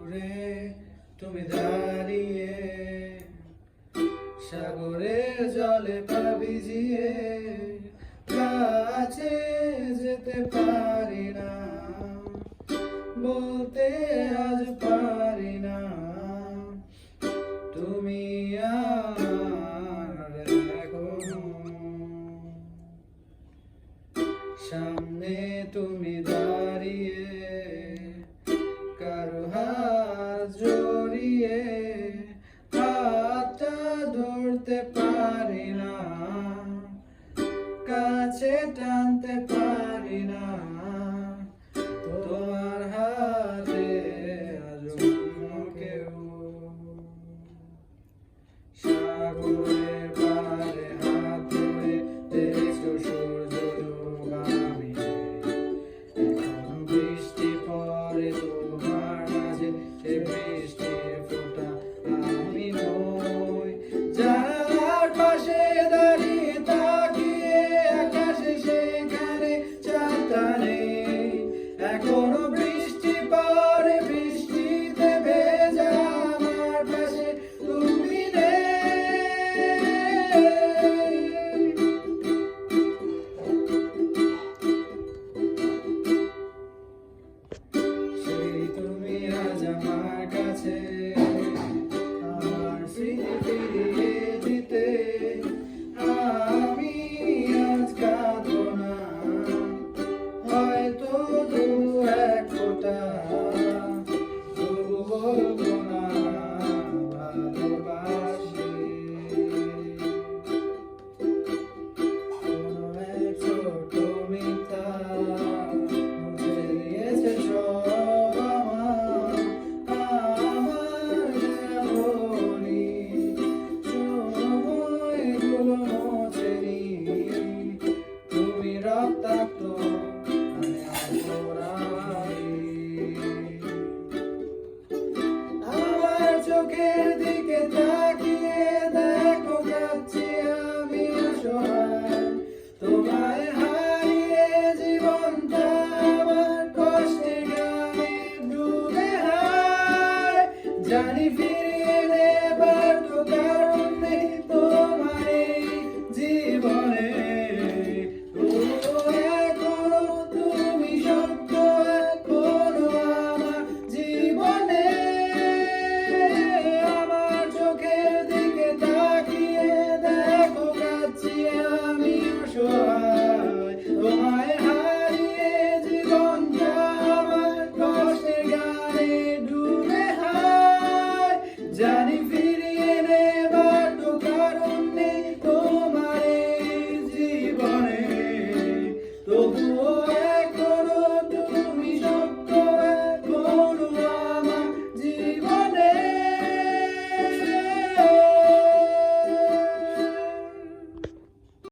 দূরে তুমি দাঁড়িয়ে, সাগরের জলে পা ভিজিয়ে, কাছে যেতে পারি না, বলতে আজ পারি না তুমি আর এখনো। সামনে তুমি দাঁড়িয়ে, কারো হাত জড়িয়ে, হাতটা ধরতে পারি না, কাছে টানতে পারি না, তোমার হাতে আজ অন্য কেউ। সাগরের পাড়ে হাত ধরে দেখছো সূর্য ডোবামি, এখন বৃষ্টি পড়ে তোমার মাঝে, সে বৃষ্টির ফোঁটা আমি নই। জানালার পাশে দাঁড়িয়ে তাকিয়ে আকাশে সেখানে চাঁদটা নেই, এখনো বৃষ্টি পড়ে, বৃষ্টিতে ভেজা আমার পাশে তুমি নেই। সেই তুমি আজ আমার কাছে, আমার স্মৃতি ফিরিয়ে দিতে আমি আজ কাঁদবো না, হয়তো দু এক ফোঁটা তবু বলবো না ভালোবাসি। কোনো এক ছোট মিথ্যা মুছে দিয়েছে সব আমার যেমনই, সময়গুলো মোছেনি, তুমি রক্তাক্ত আমি অপরাধী। আমার চোখের দিকে তাকিয়ে দেখো কাঁদছি আমি অসহায়, তোমায় হারিয়ে জীবনটা আমার কষ্টের গানে ডুবে হায়। জানি ফিরিয়ে নেবার তো কারণ নেই তোমার এই জীবনে, তবুও এখনো তুমি সত্য, এখনো আমার জীবনে। আমার চোখের দিকে তাকিয়ে দেখো কাঁদছি আমি অসহায়, তোমায় হারিয়ে জীবনটা আমার কষ্টের গানে ডুবে হায়। জানি ফিরিয়ে নেবার তো কারণ নেই তোমার এই জীবনে, তবু